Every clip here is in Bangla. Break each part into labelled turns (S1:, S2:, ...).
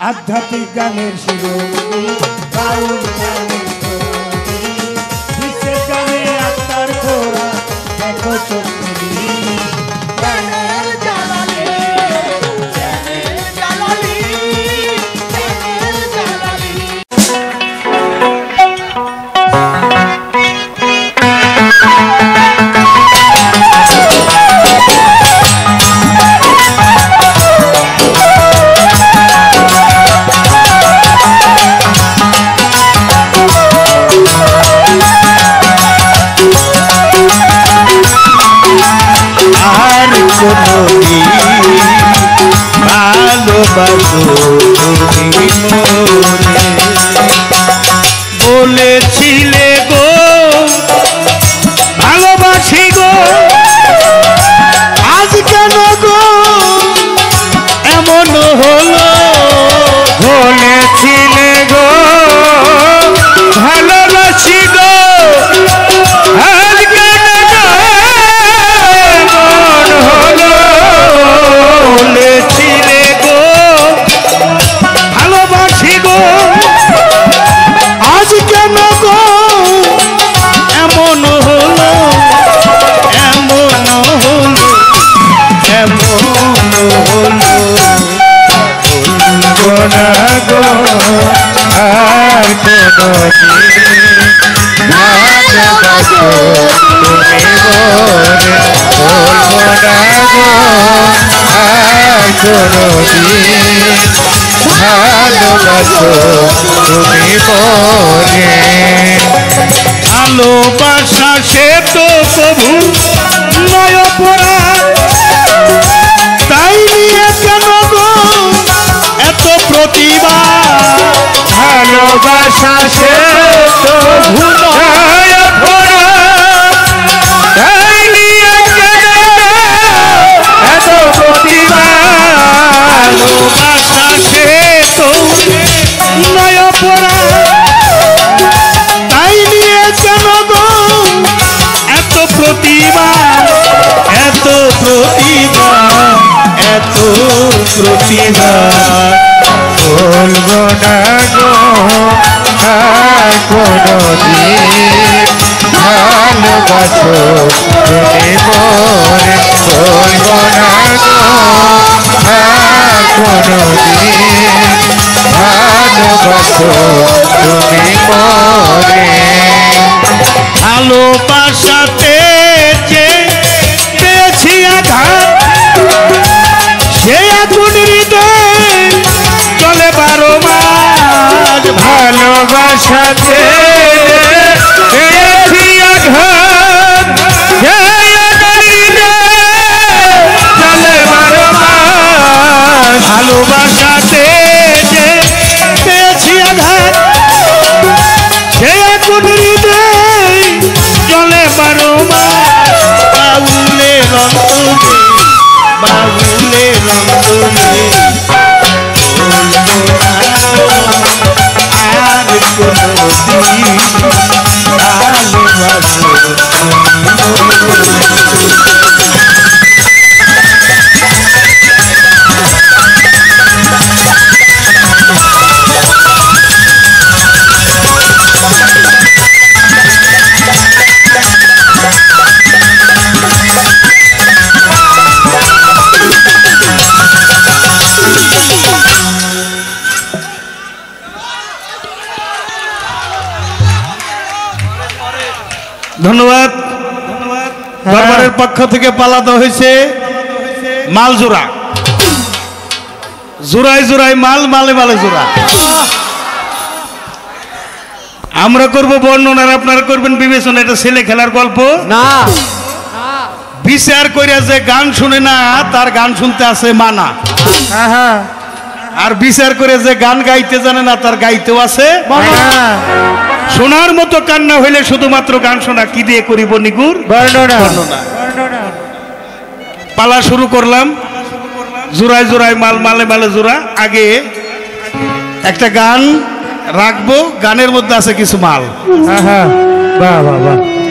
S1: আধ্যাত্মিক গানের শিরোমণি বাউল গানের শিরোমণি বিশ্বের গানে আত্মার খোরা দেখো চোখে গানের জালালি গানের জালালি গানের জালালি
S2: বলেছিলে গো ভালোবাসি গো আজ কেন গো এমন হলো বলেছিলে গো ভালোবাসি গো আজ কেন গো এমন হলো বলেছিলে গো ভালোবাসি গো আজ কেন গো এমন হলো এমন হলো এমন হলো বলবো না গো আর কোনদিন ভালোবাসো তুমি মনে বলবো না গো আর কোনদিন ভালোবাসো তুমি মনে ভালোবাসা সে তো প্রভু নয় অপরাধ তাই নিয়ে কেন গো এত প্রতিভা ভালোবাসা সে তো প্রভু নয় অপরাধ তাই নিয়ে কেন এত প্রতিভা ভালোবাসা সে তো নয় অপরাধ তাই নিয়ে কেন গো এত প্রতিভা এত প্রতিভা এত প্রতিভা বলবো না গো আর কোনদিন ভালোবাসো তুমি মনে বলবো না গো আর কোনদিন ভালোবাসো তুমি মনে ভালোবাসাতে যে পেয়েছি আঘাত সে আগুন হৃদয় চলে 12 মাস ভালোবাসাতে পেয়েছি আঘাত সে আগুন হৃদয় চলে 12 মাস ভালোবাসাতে যে পেয়েছি আঘাত সে আগুন হৃদয় চলে 12 মাস বাউলে রঙ্গলে বাউলে রঙ্গলে আর কোনদিন ভালোবাসো ধন্যবাদ দরবারের পক্ষ থেকে পালাতে হয়েছে মাল জোড়া জোড়ায় জোড়ায় মাল মালে মালে জোড়া আমরা করব বর্ণনা আপনারা করবেন বিবেচনা এটা ছেলে খেলার গল্প না বিচার কইরা যে গান শুনে না তার গান শুনতে আছে মানা আর বিচার করে যে গান গাইতে জানে না তার গাইতেও আছে শোনার মতো কান্না হইলে শুধুমাত্র গান শোনা কি দিয়ে করিব নিগুর বর্ণনা পালা শুরু করলাম জোড়ায় জোড়ায় মাল মালে মালে জোড়া আগে একটা গান রাখবো গানের মধ্যে আছে কিছু মাল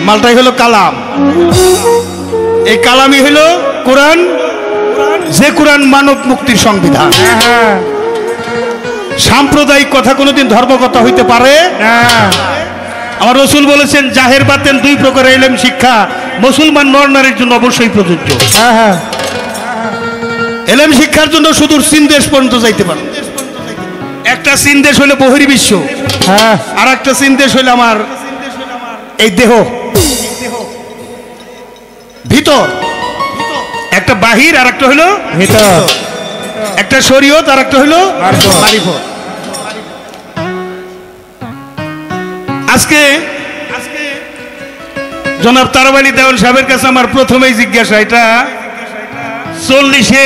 S2: মালটাই হলো কালাম এই কালামই হলো কোরআন যে কোরআন মানব মুক্তির সংবিধান সাম্প্রদায়িক কথা কোনোদিন ধর্মকথা হইতে পারে
S1: না।
S2: আমার রসুল বলেছেন জাহের বাতেন দুই প্রকার ইলম শিক্ষা মুসলমান নর নারীর জন্য অবশ্যই প্রযোজ্য।
S1: হ্যাঁ হ্যাঁ
S2: ইলম শিক্ষার জন্য সুদূর চীন দেশ পর্যন্ত যাইতে পারে। একটা চীন দেশ হইলে বহির্বিশ্ব,
S1: হ্যাঁ
S2: আর একটা চীন দেশ হইলে আমার এই দেহ ভিতর, একটা বাহির আর একটা হইলো
S1: ভিতর,
S2: একটা শরীয়ত আর একটা হইলো
S1: মারিফত।
S2: মারিফত। আজকে জনাব তারাবালী দেওয়ান সাহেবের কাছে আমার প্রথমেই জিজ্ঞাসা, এটা 40-এ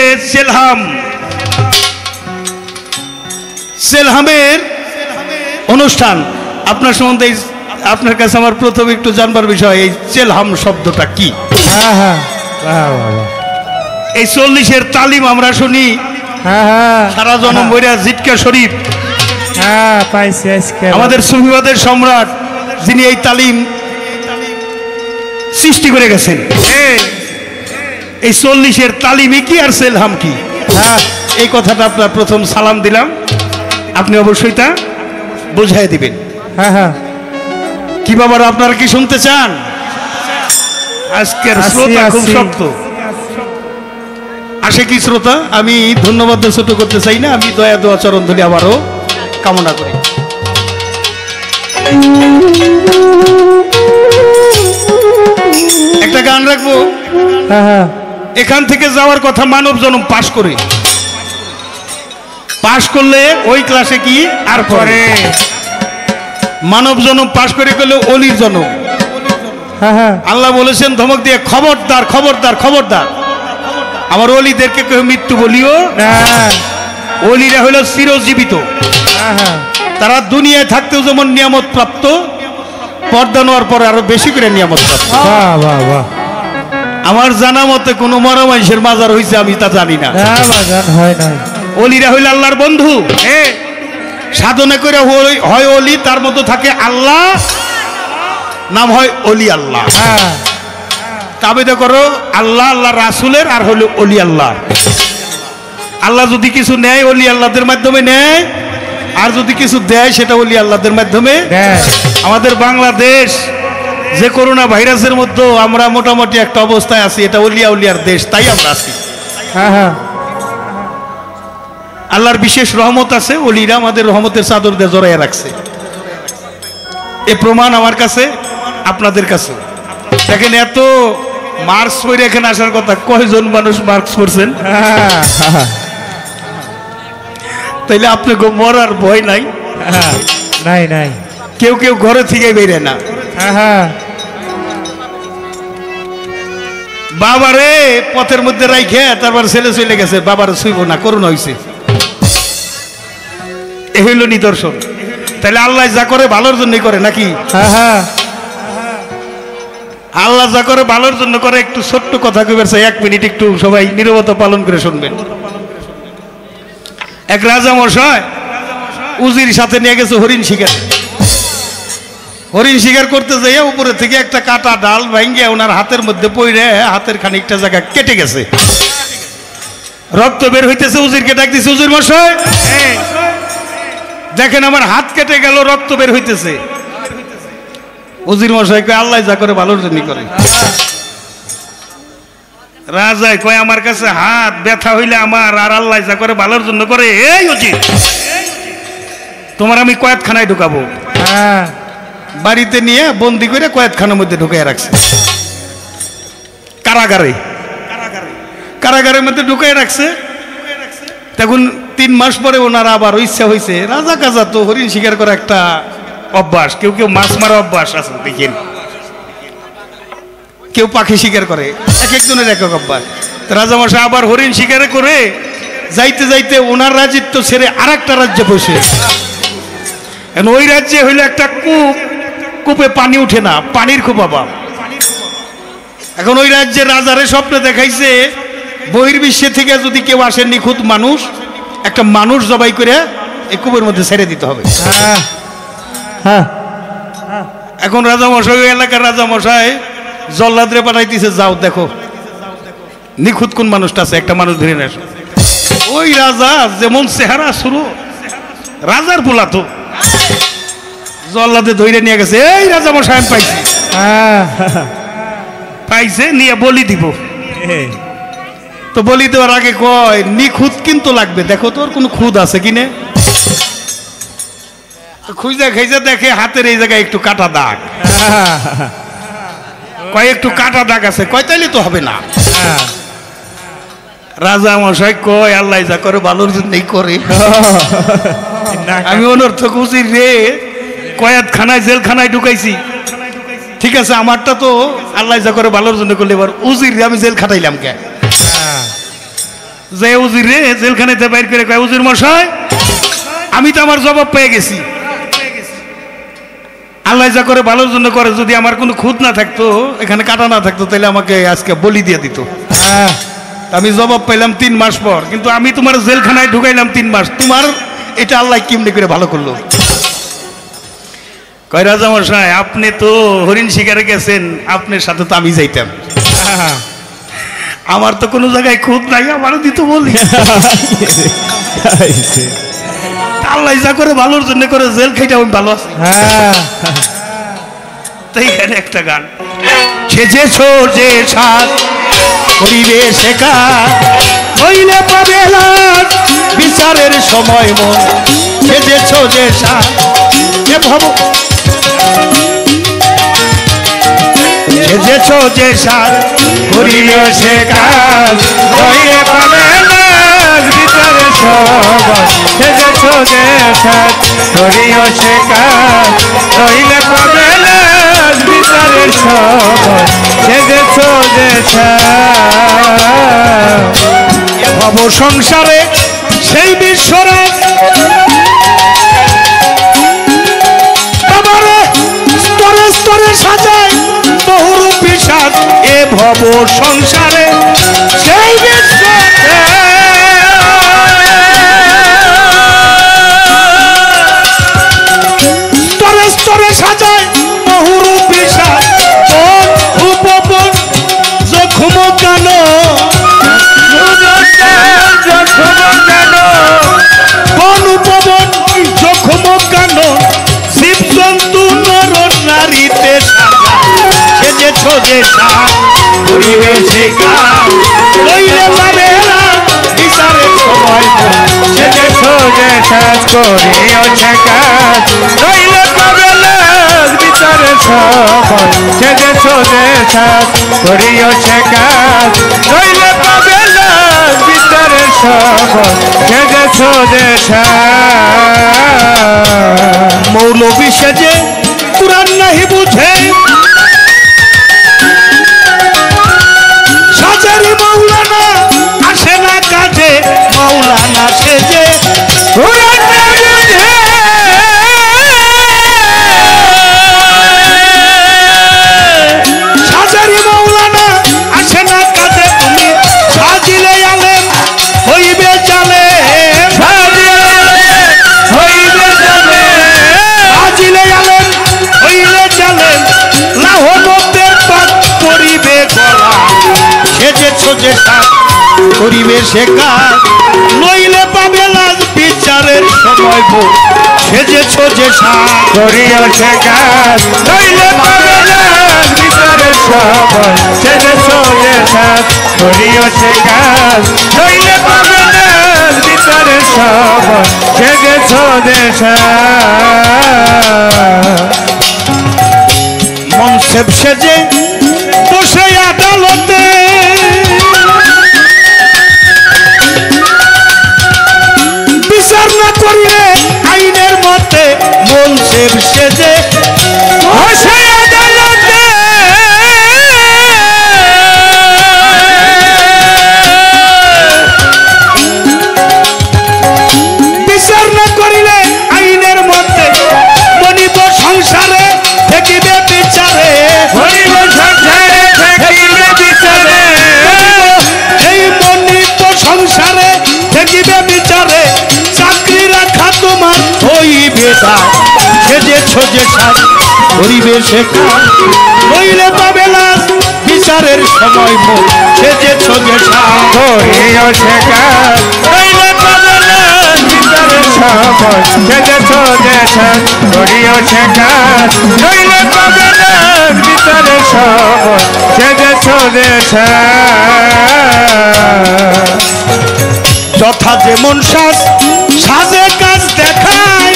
S2: সেলহামের অনুষ্ঠান, আপনার সম্বন্ধে আপনার কাছে আমার প্রথমে একটু জানবার বিষয় এই সেলহাম শব্দটা কি?
S1: হ্যাঁ হ্যাঁ বাহ, বাহ, বাহ।
S2: এই 40-এর তালিম আমরা শুনি
S1: হ্যাঁ হ্যাঁ
S2: সারা জনম বইরা জিটকা শরীফ,
S1: হ্যাঁ পাইছি আজকে
S2: আমাদের সুফিবাদের সম্রাট যিনি এই তালিম সৃষ্টি করে গেছেন। এই 40-এর তালিমই কি আর সেলহাম কি?
S1: হ্যাঁ
S2: এই কথাটা আপনার প্রথম সালাম দিলাম, আপনি অবশ্যই তা বুঝাই দিবেন।
S1: হ্যাঁ হ্যাঁ
S2: কি বাবার আপনারা কি শুনতে চান? আজকের
S1: আসি,
S2: শ্রোতা খুব
S1: আসি।
S2: শক্ত। আসে কি শ্রোতা? আমি ধন্যবাদ ছোট করতে চাই না, আমি দয়া দোয়া চরণ ধরে আবারও কামনা করি। একটা গান রাখবো,
S1: হ্যাঁ হ্যাঁ
S2: এখান থেকে যাওয়ার কথা মানব জন্ম পাশ করে, পাশ করলে ওই ক্লাসে কি আর পরে মানব জন্ম পাশ করে গেলে অলির জন্ম।
S1: হ্যাঁ হ্যাঁ
S2: আল্লাহ বলেছেন ধমক দিয়ে, খবরদার খবরদার খবরদার, আমার অলিদেরকে কেউ মৃত্যু বলিও
S1: না।
S2: অলিরা হলো চিরজীবিত,
S1: হ্যাঁ হ্যাঁ
S2: তারা দুনিয়ায় থাকতেও যেমন নিয়ামত প্রাপ্ত, পর্দা নেওয়ার পরে আরো বেশি করে নিয়ামত প্রাপ্ত।
S1: বাহ বাহ বাহ।
S2: আমার জানা মতে কোনো মরা মানুষের মাজার হয়েছে আমি তা জানি না।
S1: না বাজান হয় নাই।
S2: অলিরা হইল আল্লাহর বন্ধু, সাধনা করে হয় অলি, তার মতো থাকে আল্লাহ, নাম হয় অলি আল্লাহ।
S1: হ্যাঁ
S2: তাবেদা করো আল্লাহ, আল্লাহ রাসুলের, আর হলো অলি আল্লাহ। আল্লাহ যদি কিছু নেয় অলি আল্লাহদের মাধ্যমে নেয়, আর যদি কিছু দেয় সেটা অলি আল্লাহদের মাধ্যমে।
S1: হ্যাঁ
S2: আমাদের বাংলাদেশ যে করোনা ভাইরাসের মধ্যে আমরা মোটামুটি একটা অবস্থায় আছি, এটা অলিয়া উলিয়ার দেশ, তাই আমরা আছি।
S1: হ্যাঁ হ্যাঁ
S2: আল্লাহর বিশেষ রহমত আছে, অলিরা আমাদের রহমতের চাদর দিয়ে জড়াইয়া রাখছে। এ প্রমাণ আমার কাছে, আপনাদের কাছে। দেখেন এত মার্কস পরে এখানে আসার কথা, কয়জন মানুষ মার্কস করছেন?
S1: হ্যাঁ
S2: তাইলে আপনাকে মরার ভয় নাই।
S1: হ্যাঁ নাই নাই।
S2: কেউ কেউ ঘরে থেকে বেরে না।
S1: হ্যাঁ হ্যাঁ
S2: বাবারে পথের মধ্যে রাইখে তারপর ছেলে চলে গেছে, বাবার শুইব না, করুণা হয়েছে। এ হইল নিদর্শন। তাহলে আল্লাহ যা করে ভালোর জন্যই করে নাকি?
S1: হ্যাঁ হ্যাঁ
S2: আল্লাহ যা করে ভালোর জন্য করে। একটু ছোট্ট কথা কইবার চাই, 1 মিনিট একটু সবাই নীরবতা পালন করে শুনবেন। এক রাজা মশাই উজির সাথে নিয়ে গেছে হরিণ শিকার। হরিণ শিকার করতে যাইয়া উপরে থেকে একটা কাটা ডাল ভাঙ্গিয়া ওনার হাতের মধ্যে পড়ে হাতের খানিকটা জায়গা কেটে গেছে, রক্ত বের হইতেছে। উজিরকে ডাক দিছে, উজির মশাই দেখেন আমার হাত কেটে গেল, রক্ত বের হইতেছে। উজির মশাই কয় আল্লাহ যা করে ভালোর জন্য করে। রাজাই কয় আমার কাছে হাত ব্যথা হইলে আমার, আর আল্লাহ যা করে ভালোর জন্য করে। এই উজির, তোমার আমি কয়েদখানায় ঢুকাবো।
S1: হ্যাঁ
S2: বাড়িতে নিয়ে বন্দি করে কয়েদখানার মধ্যে ঢুকাইয়া রাখছে, কারাগারে। কারাগারের মধ্যে ঢুকাইয়া রাখছে। তখন 3 মাস পরে ওনার আবার ইচ্ছা হয়েছে, রাজা কাজা তো হরিণ শিকার করা একটা অভ্যাস, কেউ কেউ মাছ মারা অভ্যাস আছে দেখেন, কেউ পাখি শিকার করে, এক একজনের এক এক অভ্যাস। রাজা মশাই আবার হরিণ শিকারে করে যাইতে যাইতে ওনার রাজ্যত্ব ছেড়ে আর একটা রাজ্যে বসে। ওই রাজ্যে হইলো একটা কূপ, কূপে পানি উঠে না, পানির খুব অভাব। এখন ওই রাজ্যের রাজারে স্বপ্নে দেখাইছে বহির্বিশ্বে থেকে যদি কেউ আসে নিখুঁত মানুষ, একটা মানুষ জবাই করে এই কূপের মধ্যে ছেড়ে দিতে হবে।
S1: হ্যাঁ হ্যাঁ
S2: এখন রাজা মশাই, ওই এলাকার রাজা মশাই জল্লাদরে পাঠাইতেছে, যাও দেখো নিখুঁত কোন মানুষটা আছে, একটা মানুষ ধরে নেস। ওই রাজা যেমন চেহারা শুরু, রাজার পোলা তো জল্লাদে ধইরে নিয়ে গেছে, এই রাজা মশাই আমি পাইছি। পাইছে নিয়ে বলি দিব। তো বলি দেওয়ার আগে কয় নিখুঁত কিন্তু লাগবে, দেখো তোর কোনো খুদ আছে কিনে। খুঁজে খেজে দেখে হাতের এই জায়গায় একটু কাটা দাগ, কয় একটু কাটা দাগ আছে, কয় তাইলে তো হবে না। রাজা মশাই কয় আল্লাহ যা করে ভালোর জন্যই করে। আমি অনর্থক উজির রে কয়াতখানায় জেলখানায় ঢুকাইছি, ঠিক আছে আমারটা তো আল্লাহ যা করে ভালোর জন্য করলে, এবার উজির রে আমি জেল খাটাইলাম কে? যে উজির রে জেলখানাতে বাইর করে কয় উজির মশাই আমি তো আমার জবাব পেয়ে গেছি, আল্লাহ যা করে ভালোর জন্য করে, যদি আমার কোনো খুঁত না থাকতো এখানে কাটা না থাকতো তাহলে আমাকে আজকে বলি দিয়ে দিত। আমি জবাব পাইলাম 3 মাস পর, কিন্তু আমি তোমার জেলখানায় ঢুকাইলাম 3 মাস, তোমার এটা আল্লাহ কেমনি করে ভালো করলো? কয় রাজা মশাই আপনি তো হরিণ শিকারে গেছেন, আপনার সাথে তো আমি যাইতাম, আমার তো কোনো জায়গায় খুঁত নাই, আমারও দিত বলি। আল্লাহ যা করে ভালোর জন্য করে, জেল খাইটা আমি ভালো আছি। তাই এখানে একটা গান, সেজেছ যে সাত করিবে শেখা, হইলে পাবে লাজ বিচারের সময় মন। সেজেছ যে সাত এ ভব, সেজেছ যে সাত করিবে শেখা, হইলে পাবে লাজ বিচারের সময়। সেজেছ যে সাত করিবে শেখা, হইলে পাবে লাজ বিচারের সময়। সেজেছ যে ভব সংসারে সেই বিশ্বরাজ, বাবারে স্তরে স্তরে সাজায় বহুরূপী সাজ। এ ভব সংসারে সেই বিশ্বরাজ, স্তরে স্তরে সাজায় বহুরূপী সাজ। উপবন জখম কেন, বন উপবন জখম কেন, জীব জন্তু নর নারীতে সাজা। সেজেছ যে সাজ করিবে শেখা, লইলে পাবে বিচারের সময়। সেজেছ যে সাজ করিবে কাজ, লইলে পাবে বিচারের সময়। সেজেছ যে সাজ করিবে কাজ, লইলে পাবে বিচারের সময়। সেজেছ যে মৌলবী সেজে কুরআন নাহি বুঝে, সাজারি মাওলানা আসে না কাজে। মাওলানা সেজে কুরআন নাহি বুঝে, সাজারি মাওলানা আসে না কাজে। তুমি সাজিলে আলেম হইবে জালে, হইবে জালে, সাজিলে আলেম হইলে জালে। লাহনতে পাক করিবে গলা, সেজেছ যে সাজ করিবে শেখা, নইলে পাবে লাজ বিচারের সময়। সেজেছ যে সাজ করিবে কাজ, নইলে পাবে লাজ বিচারের সময়। সেজেছ যে সাজ করিবে কাজ, নইলে পাবে লাজ বিচারের সময়। সেজেছ যে মনসেব সেজে বসে আদালতে, বিচার না করিলে আইনের মতে। মনসেব সেজে বসে আদালতে, বিচার না করিলে আইনের মতে। মনিব সংসারে থাকিবে বিচারে, মনিব সংসারে থাকিবে বিচারে। এই মনিব সংসারে থাকিবে বিচারে, চাকরি রাখা তোমার হইবে দায়। সেজেছ যে সাজ করিবে শেখা, নইলে পাবে লাজ বিচারের সময়। সেজেছ যে সাজ করিবে শেখা, নইলে পাবে লাজ বিচারের
S1: সময় সেজেছ যে সাজ করিয়াছে কাজ নইলে পাবে না ভিতরে সময় সেজেছ যে সাজ
S2: যথা যেমন সাজ সাজে কাজ দেখাই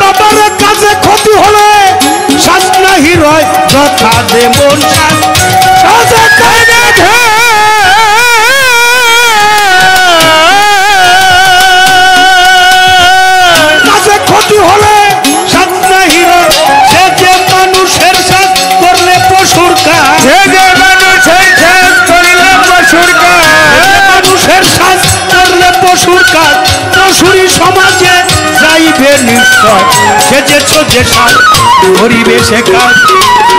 S2: বাবার কাজে ক্ষতি হলে সাজ নাহি রয় যথা যেমন সাজ সাজে কাজ দেখাই কাজে ক্ষতি হলে সাজ নাহি রয় সে যে মানুষের সাজ করলে পশুর কাজ
S1: সে যে মানুষের সাজ করিলে পশুর কাজ
S2: মানুষের সাজ করলে পশুর কাজ পশুরি সমাজে যাইবে নিশ্চয় সেজেছ যে সাজ করিবে সে কাজ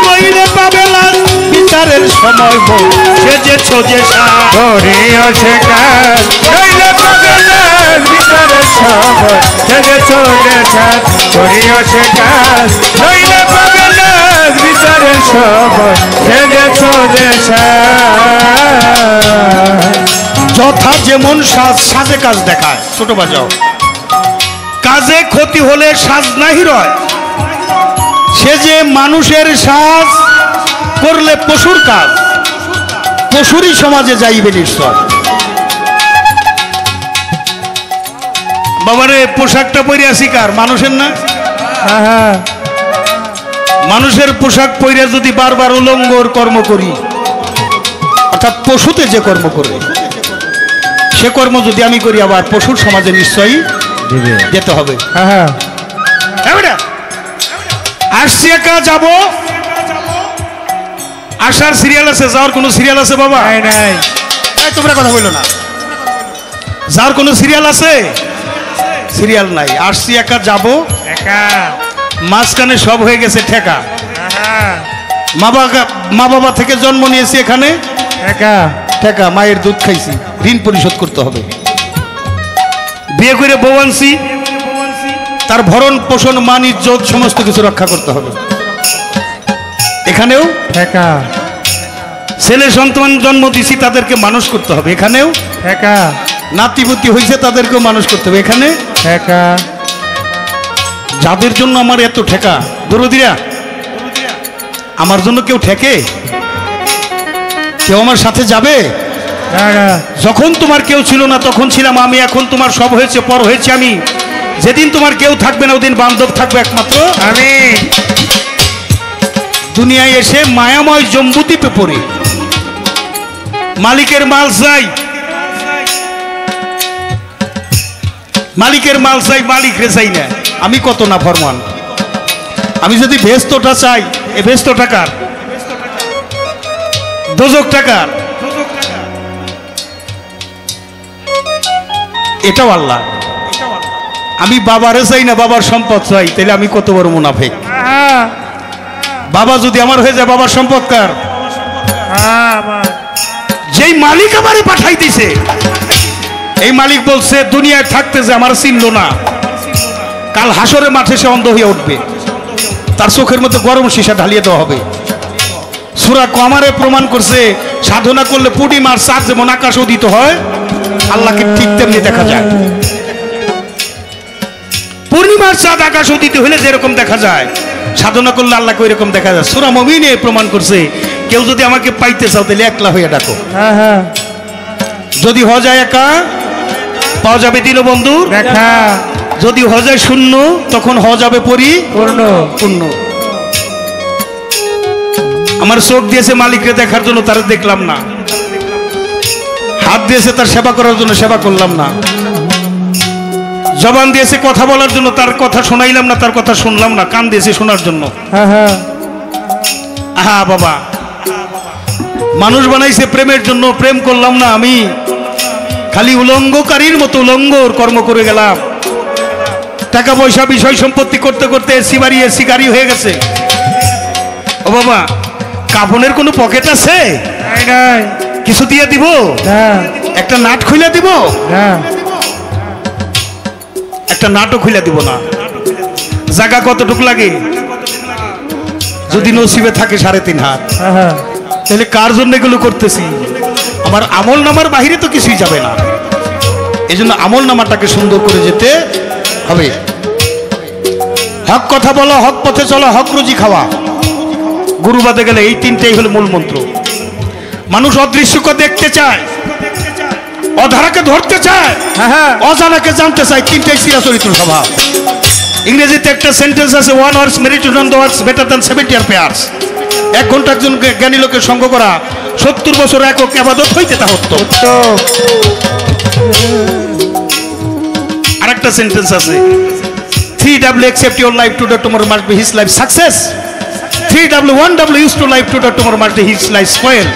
S2: নইলে পাবে লাজ বিচারের সময় হোক সেজেছ যে সাজ
S1: করিয়াছে কাজ নইলে পাবে না ভিতরে সময় সেজেছ যে সাজ করিয়াছে কাজ নইলে পাবে না ভিতরে সময় সেজেছ যে সাজ
S2: যথা যেমন সাজ সাজে কাজ দেখায় ছোট বাজাও কাজে ক্ষতি হলে সাজ নাহি রয় সে যে মানুষের সাজ করলে পশুর কাজ পশুরই সমাজে যাইবে নিশ্চয় বাবারে পোশাকটা পরে আসি কার মানুষের না
S1: হ্যাঁ
S2: মানুষের পোশাক পরে যদি বারবার উলঙ্গর কর্ম করি অর্থাৎ পশুতে যে কর্ম করে সে কর্ম যদি আমি করি আবার পশুর সমাজে নিশ্চয়ই
S1: দিবে
S2: যেতে হবে
S1: হ্যাঁ
S2: আসছি একা যাব আসার সিরিয়াল আছে যাওয়ার কোনো সিরিয়াল আছে বাবা
S1: নাই নাই
S2: এই তোমরা কথা বললো না যাওয়ার কোনো সিরিয়াল আছে সিরিয়াল নাই আসছি একা যাব
S1: একা
S2: মাঝখানে সব হয়ে গেছে ঠেকা
S1: হ্যাঁ
S2: মা বাবা থেকে জন্ম নিয়েছি এখানে
S1: একা
S2: ঠেকা মায়ের দুধ খাইছি ঋণ পরিশোধ করতে হবে বিয়ে করে বউ আনছি তার ভরণ পোষণ মান ইজ্জত সমস্ত কিছু রক্ষা করতে হবে এখানেও
S1: একা
S2: ছেলে সন্তান জন্ম দিছি তাদেরকে মানুষ করতে হবে এখানেও
S1: একা
S2: নাতিপুতি হয়েছে তাদেরকেও মানুষ করতে হবে এখানে
S1: একা
S2: যাদের জন্য আমার এত ঠেকা দরদিরা আমার জন্য কেউ ঠেকে কেউ আমার সাথে যাবে যখন তোমার কেউ ছিল না তখন ছিলাম আমি এখন তোমার সব হয়েছে পর হয়েছে আমি যেদিন তোমার কেউ থাকবে না ওদিন বান্ধব থাকবে একমাত্র
S1: আমি
S2: দুনিয়ায় এসে মায়াময় জম্বুদ্বীপে পড়ে মালিকের মাল চাই মালিকের মাল চাই মালিক রে চাই না আমি কত না ফরমান আমি যদি ভেস্তটা চাই এ ভেস্ত টাকার দোজক টাকার এটাও আল্লাহ আমি বাবারে চাই না বাবার সম্পদ চাই তাহলে আমি কত বড় মুনাফিক বাবা যদি আমার হয়ে যায় বাবার সম্পদ কার যেই মালিক আমারে পাঠাই দিছে এই মালিক বলছে দুনিয়ায় থাকতে যে আমার চিনল না কাল হাসরের মাঠে সে অন্ধ হয়ে উঠবে তার চোখের মধ্যে গরম সীসা ঢালিয়ে দেওয়া হবে সূরা কমারে প্রমাণ করছে সাধনা করলে পূর্ণিমার চাঁদ যেমন আকাশ উদিত হয় আল্লাহকে ঠিক তেমনি দেখা যায় পূর্ণিমার চাঁদ আকাশ উদিত হলে যেরকম দেখা যায় সাধনা করলে আল্লাহকে ওই রকম দেখা যায় সূরা মুমিনে প্রমাণ করছে কেউ যদি আমাকে পাইতে চাও তাহলে একলা হয়ে ডাকো যদি হওয়া যায় একা পাওয়া যাবে দীনবন্ধু
S1: দেখা
S2: যদি হওয়া যায় শূন্য তখন হওয়া যাবে
S1: পূর্ণ
S2: পূর্ণ আমার চোখ দিয়েছে মালিককে দেখার জন্য তার দেখলাম না হাত দিয়েছে তার সেবা করার জন্য সেবা করলাম না জবান দিয়েছে কথা বলার জন্য তার কথা শোনাইলাম না তার কথা শুনলাম না কান দিয়েছে শোনার জন্য আহা বাবা মানুষ বানাইছে প্রেমের জন্য প্রেম করলাম না আমি খালি উলঙ্গকারীর মতো উলঙ্গর কর্ম করে গেলাম টাকা পয়সা বিষয় সম্পত্তি করতে করতে এসি বাড়ি এসি গাড়ি হয়ে গেছে ও বাবা কাফনের কোনো পকেট আছে কিছু দিয়ে দিব একটা নাট খুলে দিব একটা নাটও খুলে দিব না জায়গা কতটুক লাগে যদি নসিবে থাকে 3.5 হাত তাহলে কার জন্য এগুলো করতেছি আমার আমল নামার বাহিরে তো কিছুই যাবে না। এই জন্য আমল নামাটাকে সুন্দর করে যেতে হবে। হক কথা বলো, হক পথে চলো, হক রুজি খাওয়া, গুরুবাদে গেলে এই তিনটেই হলো মূল মন্ত্র। মানুষ অদৃশ্যকে দেখতে চায়, অধারাকে ধরতে চায়, অজানাকে জানতে চায়। তিনটাই চিরাচরিত্র স্বভাব। ইংরেজিতে একটা সেন্টেন্স আছে, 1 hour meditation on the words better than 70 year prayers। 1 ঘন্টা একজন জ্ঞানী লোকের সঙ্গ করা 70 বছর একক ইবাদত হইতে তা হতো। আরেকটা সেন্টেন্স আছে, 3W accept your life today, tomorrow must be his life success। 3W 1W used to life today, tomorrow must be his life spoil।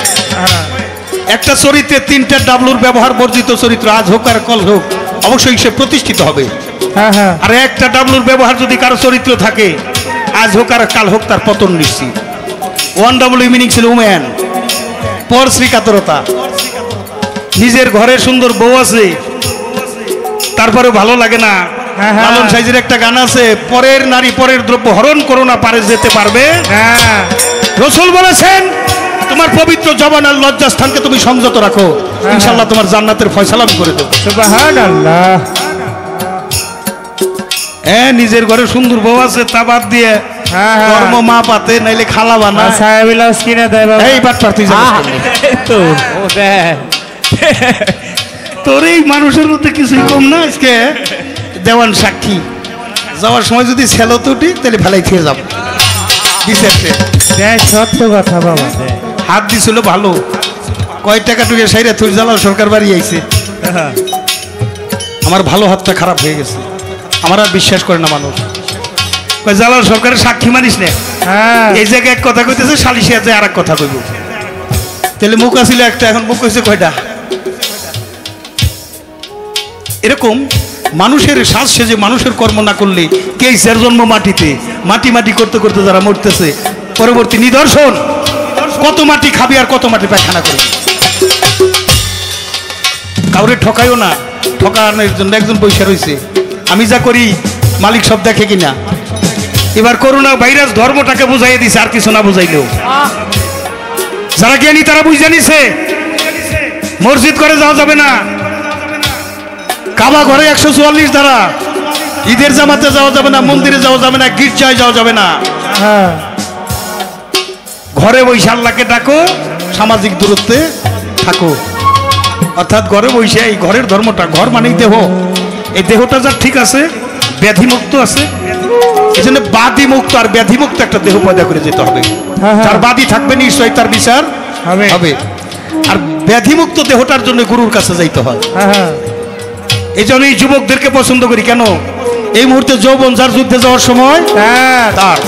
S2: একটা চরিত্রে 3টা ডাব্লুর ব্যবহার বর্জিত চরিত্র, আজ হোক আর কাল হোক, অবশ্যই সে প্রতিষ্ঠিত হবে। আর একটা ডাব্লুর ব্যবহার যদি কারো চরিত্র থাকে, আজ হোক আর কাল হোক, তার পতন নিশ্চিত। 1W মিনিং ছিল উম্যান, পর শ্রীকাতরতা। নিজের ঘরে সুন্দর বউ আছে, তারপরে ভালো লাগে না। লালন সাইজের একটা গান আছে, পরের নারী পরের দ্রব্য হরণ করো না, পারে যেতে পারবে। রাসূল বলেছেন, তোমার পবিত্র জবান আর লজ্জাস্থানকে তুমি সংযত রাখো, ইনশাআল্লাহ তোমার জান্নাতের ফয়সালা আমি করে দেব। সুবহানাল্লাহ। নিজের ঘরে সুন্দর বউ আছে, তা বাদ দিয়ে কর্ম মা পাতে, নাইলে খালা বানা ছায়াবিলাস কিনে দেয়। এই বাট প্রার্থী তো তোর এই মানুষের মধ্যে কিছুই কম না। আজকে দেওয়ান সাক্ষী, যাওয়ার সময় যদি ছেলো তুটি তাহলে ফেলাই খেয়ে যাবো। সত্য কথা বাবা, হাত দিছিল ভালো, কয় টাকা টুকে সাইরা তুই জালাল সরকার বাড়ি আইছে। আমার ভালো হাতটা খারাপ হয়ে গেছে, আমার আর বিশ্বাস করে না মানুষ। জালাল সরকারের সাক্ষী মানিস না, এই জায়গায় এক কথা কইতেছে, সালিশে আছে আর এক কথা কইব। তাহলে মুখ আছিল একটা, এখন মুখ হয়েছে কয়টা। এরকম মানুষের শ্বাস সেজে মানুষের কর্ম না করলে কে যার জন্ম মাটিতে, মাটি মাটি করতে করতে যারা মরতেছে, পরবর্তী নিদর্শন কত মাটি খাবি আর কত মাটি পায়খানা করবি। কাউরে ঠকাইও না, ঠকানোর জন্য একজন পয়সা রয়েছে, আমি যা করি মালিক সব দেখে কিনা। এবার করোনা ভাইরাস ধর্মটাকে বুঝাইয়ে দিছে, আর কিছু না বুঝাইলেও। যারা জ্ঞানী তারা বুঝে নিছে, মসজিদ করে যাওয়া যাবে না, কাবা ঘরে 144 ধারা, ঈদের জামাতে যাওয়া যাবে না, মন্দিরে যাওয়া যাবে না, গির্জায় যাওয়া যাবে না। ঘরে বসে আল্লাহকে ডাকো, সামাজিক দূরত্বে থাকো। অর্থাৎ ঘরে বসে এই ঘরের ধর্মটা, ঘর মানেই দেহ, এই দেহটা যার ঠিক আছে, ব্যাধিমুক্ত আছে, এই জন্য বাদিমুক্ত আর ব্যাধিমুক্ত একটা দেহ পয়দা করে যেতে হবে। যার বাদি থাকবে নিশ্চয়ই তার বিচার হবে। আর ব্যাধিমুক্ত দেহটার জন্য গুরুর কাছে যাইতে হয়। এই জন্য এই যুবকদেরকে পছন্দ করি। কেন? এই মুহূর্তে যৌবন যার যুদ্ধে যাওয়ার সময়, তার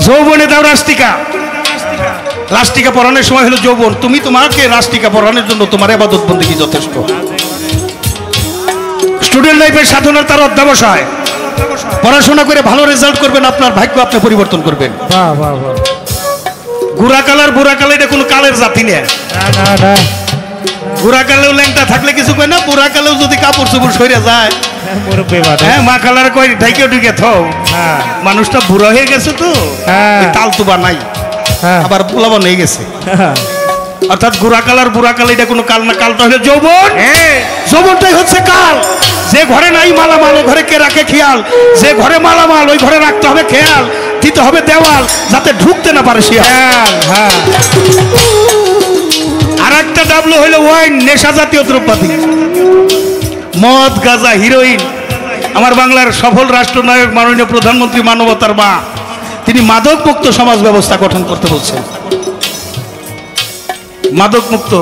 S2: যৌবনে দাও রাষ্ট্রিকা। রাষ্ট্রিকা পড়ানোর সময় হলো যৌবন। তুমি তোমাকে রাষ্ট্রিকা পড়ানোর জন্য তোমার ইবাদত বন্দেগী যথেষ্ট। স্টুডেন্ট লাইফের সাধনার তার অধ্যাবসায়, পড়াশোনা করে ভালো রেজাল্ট করবেন, আপনার ভাগ্য আপনি পরিবর্তন করবেন। গুড়া কালার বুড়া কালার এটা কোনো কালের জাতি নেই। বুড়া কালেও ল্যাংটা থাকলে কিছু কয় না, বুড়া কালেও যদি কাপড় চোপড় সরে যায়, হ্যাঁ মা কালার কয় ঢাইকে ঢুকে থাও, মানুষটা বুড়া হয়ে গেছে তো, তাল তুবা নাই, আবার পোলাবন হয়ে গেছে। অর্থাৎ গুড়া কালার বুড়া কাল এটা কোনো কাল না, কালটা হলো যৌবন। যৌবনটাই হচ্ছে কাল। যে ঘরে নাই মালামাল ও ঘরে কে রাখে খেয়াল, যে ঘরে মালামাল ওই ঘরে রাখতে হবে খেয়াল, দিতে হবে দেওয়াল যাতে ঢুকতে না পারে শিয়াল। আর একটা ডাবলু হইলো ওয়াইন, নেশা জাতীয় দ্রব্যাদি, মদ গাঁজা হিরোইন। আমার বাংলার সফল রাষ্ট্রনায়ক মাননীয় প্রধানমন্ত্রী মানবতার মা, তিনি মাদক মুক্ত সমাজ ব্যবস্থা গঠন করতে বলছেন। মাদক মুক্ত,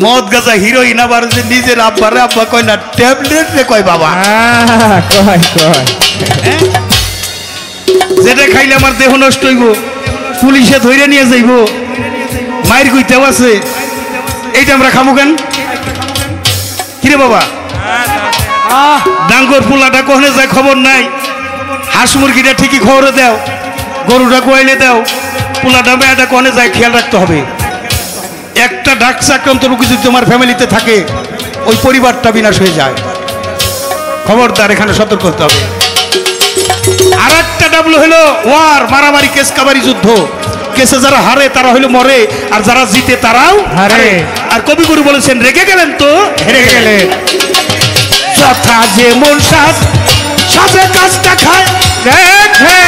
S2: মদ গাঁজা হিরোইন। আবার যে নিজের আব্বারে আব্বা কয় না, ট্যাবলেট রে কয় বাবা, যেটা খাইলে আমার দেহ নষ্ট হইব, পুলিশে ধরে নিয়ে যাইব, মায়ের কইতেও আছে, এইটা আমরা খাবো কেন? কিরে বাবা, ডাঙ্গর পোলাটা কখনো যায় খবর নাই, হাঁস মুরগিটা ঠিকই খবরে দাও, গরুটা কোয়াইলে দাও, পোলাটা মেয়েটা কখনো যায় খেয়াল রাখতে হবে। একটা ড্রাগস আক্রান্ত রোগী যদি তোমার ফ্যামিলিতে থাকে, ওই পরিবারটা বিনাশ হয়ে যায়। খবরদার, এখানে সতর্ক হতে হবে। আর একটা ডাবলু হলো ওয়ার, মারামারি, কেস কাবারি, যুদ্ধ। কেসে যারা হারে তারা হইলো মরে, আর যারা জিতে তারাও
S1: হারে।
S2: আর কবিগুরু বলেছেন রেগে গেলেন তো
S1: হেরে গেলেন।
S2: যথা যে মন সাজ সাজে কাজটা খায়
S1: দেখে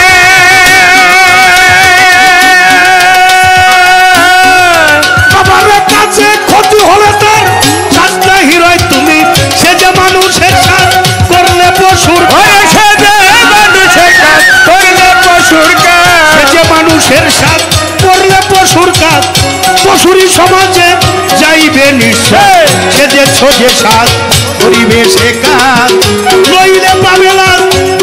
S2: আমার কাছে ক্ষতি হলে তার সাজটা হিরোয় তুমি, সে যে মানুষের সাজ করলে পশুর
S1: সে যে মানুষের কাজ করলে পশুর কাজ,
S2: সে যে মানুষের সাজ করলে পশুর কাজ পশুরই সমাজে যাইবে নিশ্চয়, সে যে ছোজে সাজ করিবে সে কাজ নইলে পাবে না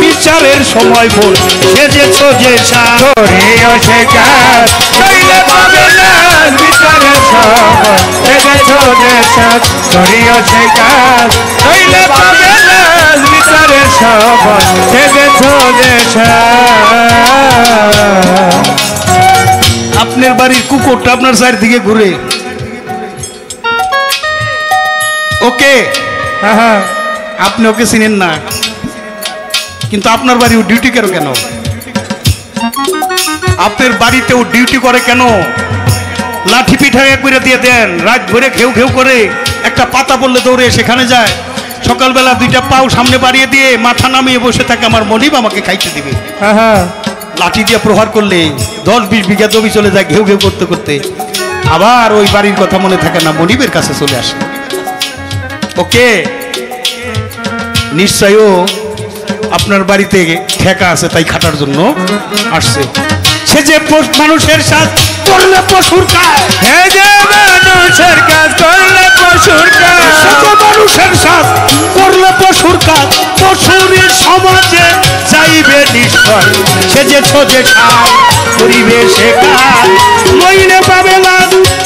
S2: বিচারের সময় বল, সে যে ছোজে সাজ
S1: করিও সে কাজ নইলে পাবে না বিচারের সময়, সেজেছো যে সাজ করিও সে কাজ নইলে পাবে না বিচারের সময়, সেজেছো যে সাজ।
S2: আপনার বাড়ির কুকুরটা আপনার চারিদিকে ঘুরে, ওকে
S1: আহা,
S2: আপনি ওকে চিনেন না, কিন্তু আপনার বাড়ি ও ডিউটি করে কেন? আপনার বাড়িতে ও ডিউটি করে কেন? লাঠি পিঠায় করে দিয়ে দেন, রাত ভরে ঘেউ ঘেউ করে, একটা পাতা পড়লে দৌড়ে সেখানে যায়, সকালবেলা দুইটা পাও সামনে বাড়িয়ে দিয়ে মাথা নামিয়ে বসে থাকে আমার মনিব আমাকে খাইতে দিবে।
S1: আহা,
S2: লাঠি দিয়ে প্রহার করলে 10-20 বিঘা জমি চলে যায় ঘেউ ঘেউ করতে করতে, আবার ওই বাড়ির কথা মনে থাকে না, মনিবের কাছে চলে আসে। ওকে নিশ্চয়ও আপনার বাড়িতে ঠেকা আছে তাই খাটার জন্য আসছে। সে যে মানুষের সাথ করলে পশুর কাজ,
S1: সে যে মানুষের কাজ করলে পশুর কাজ,
S2: সে যে মানুষের সাথ করলে পশুর কাজ পশুরই সমাজে যাইবে নিশ্চয়, সে যে ছোজে সাজ করিবে সে কাজ নইলে পাবে না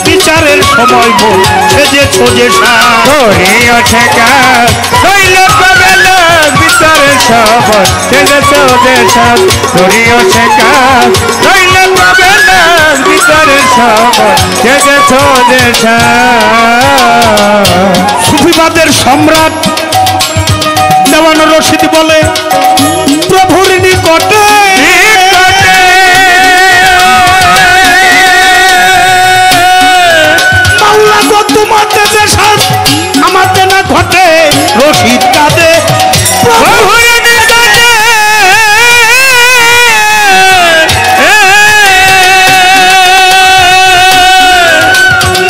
S2: বিচারের সময় বল, সে যে ছোজে সাজ
S1: করিও সে কাজ নইলে পাবে না বিচারের সময়, সেজেছো যে সাজ করিও সে কাজ নইলে পাবে না বিচারের সময়, সেজেছো যে সাজ।
S2: সুফিবাদের সম্রাট দেওয়ান রশিদ বলে প্রভুর নিকটে মাওলা গো তোমার দেশে সাজ আমাদের না ঘটে, রশিদ কাঁদে প্রভুর নিকটে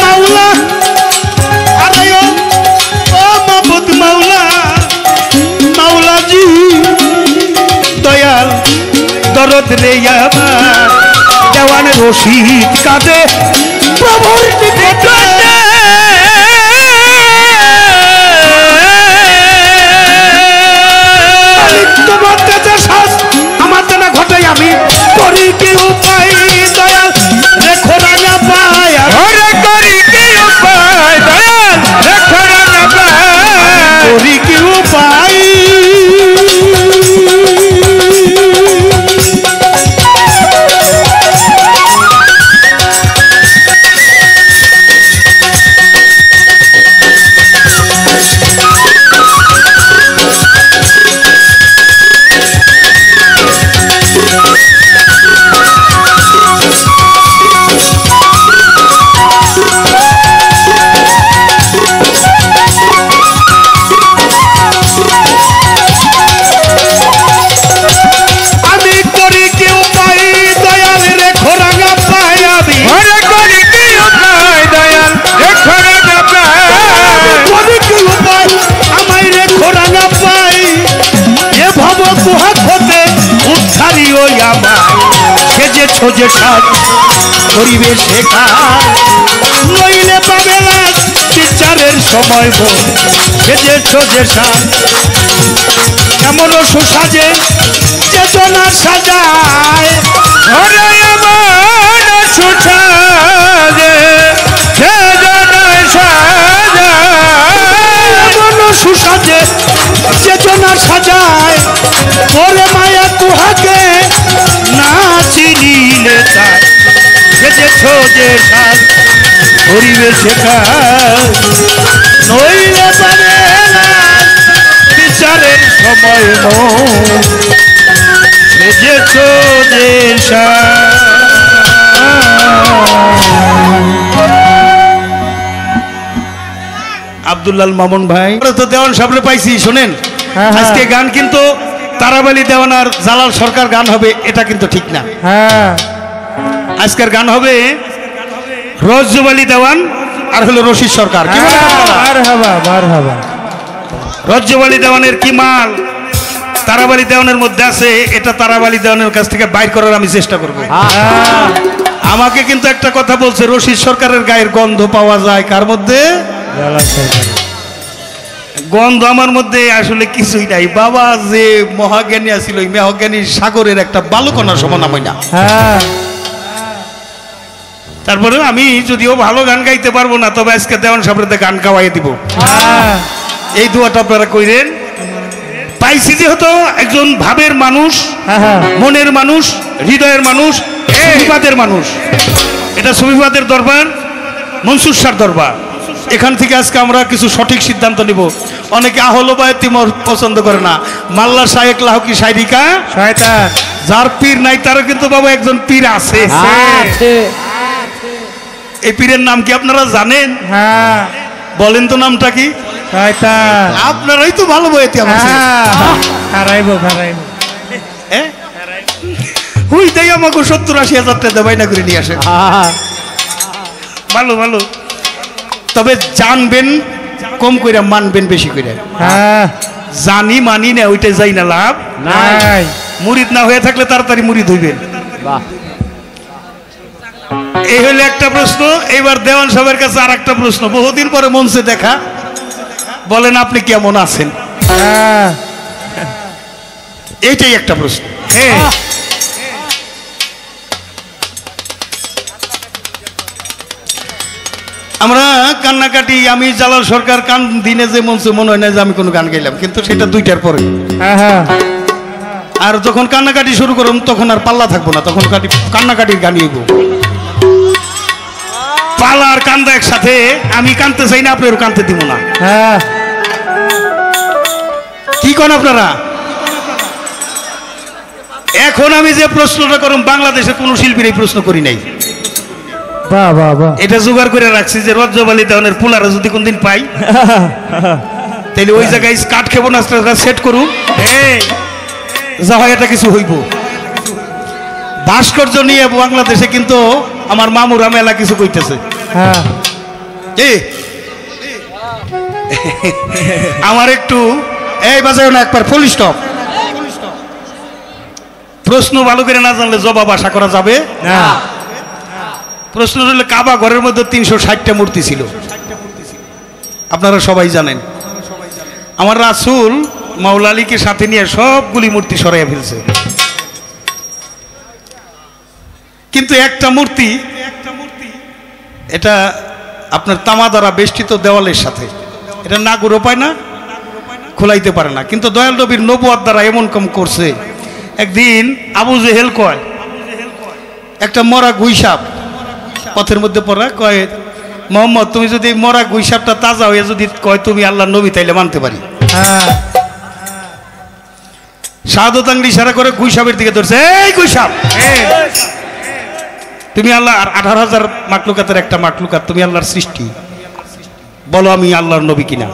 S2: মাওলা আরে ও মাবুদ মাওলা, মাওলাজি দয়াল দরদ রে আমার দেওয়ান রশিদ কাঁদে প্রভুর নিকটে তোমার কাছে সাজ আমার জানা ঘটে, আমি করি কি উপায় দয়াল রেখো রাঙা পায়,
S1: ওরে করি কি উপায় দয়াল রেখো রাঙা পায়,
S2: করি কি উপায় আমি করি কি উপায় দয়াল রেখো রাঙা পায়, আমি
S1: ওরে করি কি উপায় দয়াল রেখো রাঙা পায়,
S2: করি কি উপায় আমায় রেখো রাঙা পাই, এ ভব গুহা হতে উদ্ধারি ওই আমার, সে যে ছোজে সাজ করিবে সে কাজ নইলে পাবে না বিচারের সময় বল, সে যে ছোজে সাজ এমন সুসাজে চেতনা সাজায়,
S1: ওরে এমন সুসাজে সে জনায় সাজায়,
S2: এমন সুসাজে চেতনা সাজায় ওরে মায়া তুহাকে না চিনিলে তার, সে যে ছোজে সাজ করিবে সে কাজ নইলে পারে না বিচারের সময় সে যে ছোজে সাজ। আব্দুল্লাল মামুন ভাই তো দেওয়ান সামনে পাইছি শোনেন আজকে গান কিন্তু তারাবালি দেওয়ান আর জালাল সরকার গান হবে এটা কিন্তু ঠিক না আজকের গান হবে রজ্জব আলী দেওয়ান আর হলো রশিদ সরকার কি বলেন আপনারা? রজ্জব আলী দেওয়ানের কি মাল তারাবালি দেওয়ানের মধ্যে আছে এটা তারাবালি দেওয়ানের কাছ থেকে বাইর করার আমি চেষ্টা করব আমাকে কিন্তু একটা কথা বলছে রশিদ সরকারের গায়ের গন্ধ পাওয়া যায় কার মধ্যে গন্ধ আমার মধ্যে আসলে কিছুই নাই বাবা যে মহাজ্ঞানী আছিল ওই মহাজ্ঞানী সাগরের একটা বালুকণা সমান আমি না তারপরে আমি যদিও ভালো গান গাইতে পারবো না তবে আজকে দেওয়ান সাহেবদের গান গাওয়াই দিব এই দুয়াটা আপনারা কইরেন পাইছি যেহেতু একজন ভাবের মানুষ মনের মানুষ হৃদয়ের মানুষ সুফিবাদের মানুষ এটা সুফিবাদের দরবার মনসুর শাহর দরবার এখান থেকে আজকে আমরা কিছু সঠিক সিদ্ধান্ত নিব অনেকে আহলো বায়তি পছন্দ করে না মাল্লা শায়েক লাহকি শায়রিকা শয়তান যার পীর নাই তারও কিন্তু বাবা একজন পীর আছে এই পীরের নাম কি আপনারা জানেন বলেন তো নামটা কি শয়তান আপনারাই তো ভালো বইতে হারাইবো হুই তাই আমাকে 70-80 হাজার টাকা বাইনা করে নিয়ে আসে ভালো ভালো তবে জানবেন কম করে মানবেন বেশি করে জানি মানি না ওইটা যাই না লাভ নাই মুরিদ না হয়ে থাকলে তাড়াতাড়ি মুরিদ হইবেন এই হলো একটা প্রশ্ন এবার দেওয়ান সাহেবের কাছে আর একটা প্রশ্ন বহুদিন পরে মঞ্চে দেখা বলেন আপনি কেমন আছেন এইটাই একটা প্রশ্ন আমরা কান্নাকাটি আমি জালাল সরকার কান দিনে যে মঞ্চে মনে হয় না যে আমি কোনো গান গাইলাম কিন্তু সেটা 2টার পরে আর যখন কান্নাকাটি শুরু করুন তখন আর পাল্লা থাকবো না তখন কান্নাকাটির গান গাইব পাল্লা আর কান্দা একসাথে আমি কানতে চাই না আপনারও কানতে দিব না কি কোন আপনারা এখন আমি যে প্রশ্নটা করুন বাংলাদেশের কোন শিল্পীর এই প্রশ্ন করি নাই এটা জোগাড় করে রাখছি যে রজ্জব আলী দেওয়ানের পুলারা যদি কোনদিন পাই তাহলে ওই জায়গায় কাঠ ক্ষেপণাস্ত্র সেট করুন যা হয় এটা কিছু হইব ভাস্কর্য নিয়ে বাংলাদেশে কিন্তু আমার মামুরা মেলা কিছু কইতেছে আমার একটু এই বাজায় না একবার ফুল স্টপ প্রশ্ন ভালো করে না জানলে জবাব আশা করা যাবে না প্রশ্ন হলো কাবা ঘরের মধ্যে 360টা মূর্তি ছিল আপনারা সবাই জানেন আমার রাসূল মাওলা আলীকে সাথে নিয়ে সবগুলি মূর্তি সরাইয়া ফেলছে কিন্তু একটা মূর্তি এটা আপনার তামা দ্বারা বেষ্টিত দেওয়ালের সাথে এটা না গুরো পায় না খোলাইতে পারে না কিন্তু দয়াল নবীর নবুয়ত দ্বারা এমন কম করছে একদিন আবু জেহেল কয় একটা মরা গুইসাপ পথের মধ্যে পড়া কয় মোহাম্মদ তুমি যদি মরা গুইসাপটা তাজা হয়ে যদি কয় তুমি আল্লাহর নবী তাইলে মানতে পারি শাহাদত আঙ্গুল ইশারা করে গুইসাপের দিকে ধরছে এই গুইসাপ তুমি আল্লাহ 18,000 মাকলুকাতের একটা মাকলুকাত তুমি আল্লাহর সৃষ্টি বলো আমি আল্লাহর নবী কিনা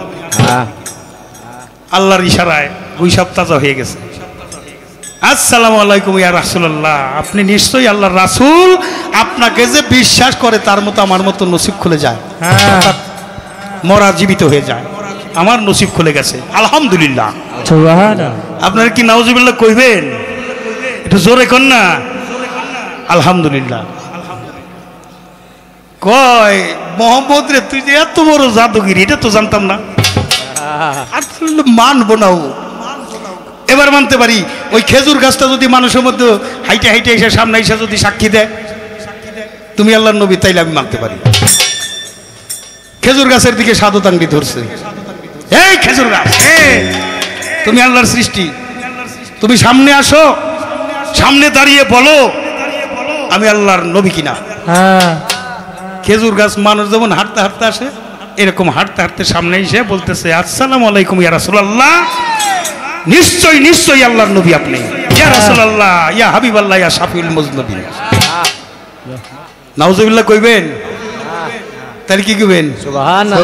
S2: আল্লাহর ইশারায় গুইসাপ তাজা হয়ে গেছে আসসালামু আলাইকুম ইয়া রাসূলুল্লাহ আপনি নিশ্চয়ই আল্লাহর রাসূল আপনাকে যে বিশ্বাস করে তার মতো আমার মতো নসিব খুলে যায় মরা জীবিত হয়ে যায় আমার নসিব খুলে গেছে আলহামদুলিল্লাহ সুবহানাল্লাহ আপনারা কি নাউজুবিল্লাহ কইবেন একটু জোরে কোন না আলহামদুলিল্লাহ কয় মোহাম্মদ রে তুই যে এত বড় জাদুগিরি এটা তো জানতাম না আসলে মানবো না এবার মানতে পারি ওই খেজুর গাছটা যদি মানুষের মধ্যে হাইটে হাইটে এসে সামনে এসে যদি সাক্ষী দেয় তুমি আল্লাহর নবী তাইলে আমি মানতে পারি খেজুর গাছের দিকে শাহাদত আঙ্গুল ধরছে এই খেজুর গাছ তুমি আল্লাহর সৃষ্টি তুমি সামনে আসো সামনে দাঁড়িয়ে বলো আমি আল্লাহর নবী কিনা খেজুর গাছ মানুষ যেমন হাঁটতে হাঁটতে আসে এরকম হাঁটতে হাঁটতে সামনে এসে বলতেছে আসসালামু আলাইকুম ইয়া রাসূলুল্লাহ নিশ্চয়ই নিশ্চয়ই আল্লাহর নবী আপনি ইয়া রাসূলুল্লাহ ইয়া হাবিবাল্লাহ ইয়া শাফিউল মুজনবিন নাউজুবিল্লাহ কইবেন? তাহলে কি কইবেন?
S1: সুবহানাল্লাহ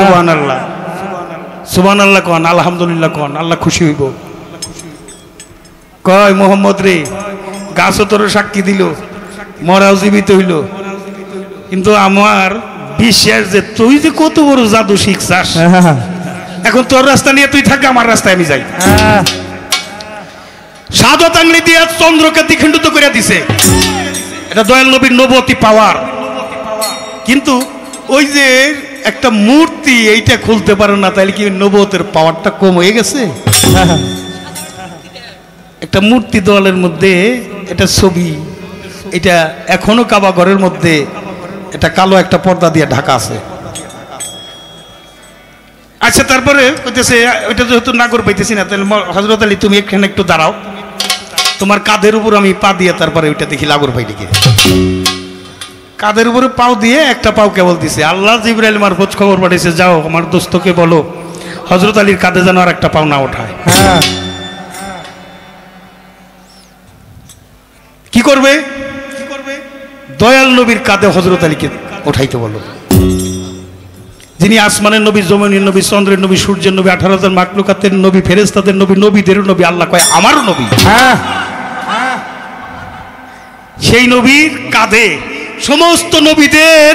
S2: সুবহানাল্লাহ সুবহানাল্লাহ কোন, আলহামদুলিল্লাহ কোন, আল্লাহ খুশি হইব। কয় মোহাম্মদ রে গাছও তোর সাক্ষী দিল, মরাও জীবিত হইল, কিন্তু আমার বিশ্বাস যে তুই যে কত বড় জাদু শিখছাস, এখন তোর রাস্তা নিয়ে তুই থাক, আমার রাস্তায় আমি যাই। সাদত আংলি দিয়ে চন্দ্রকে দ্বিখণ্ডিত করে দিছে, এটা দয়াল নবীর নবতী পাওয়ার। কিন্তু ওই যে একটা মূর্তি এইটা খুলতে পারে না, তাইলে কি নবতের পাওয়ারটা কম হয়ে গেছে? একটা মূর্তি দলের মধ্যে, এটা ছবি, এটা এখনো কাবা ঘরের মধ্যে এটা কালো একটা পর্দা দিয়ে ঢাকা আছে। আচ্ছা, তারপরে কইতেছে ওইটা যেহেতু নাগর পাইতেছি না, তাহলে হযরত আলী তুমি এখানে একটু দাঁড়াও, তোমার কাঁধের উপর আমি পা দিয়ে তারপরে ওইটা দেখি লাগর পাই নাকি। কাঁধের উপরে পাও দিয়ে একটা পাও কেবল দিছে। আল্লাহ জিবরাইল মারফত খবর পাঠিয়েছে, যাও আমার দোস্তকে বলো হযরত আলীর কাঁধে যেন আর একটা পাও না ওঠায়। কি করবে? দয়াল নবীর কাঁধে হযরত আলীকে উঠাইতে বলো, যিনি আসমানের নবী, জমিনের নবী, চন্দ্রের নবী, সূর্যের নবী, 18,000 মাখলুকাতের নবী, ফেরেশতাদের নবী, নবীদের নবী। আল্লাহ কয় আমারও নবী। সেই নবীর কাঁধে সমস্ত নবীদের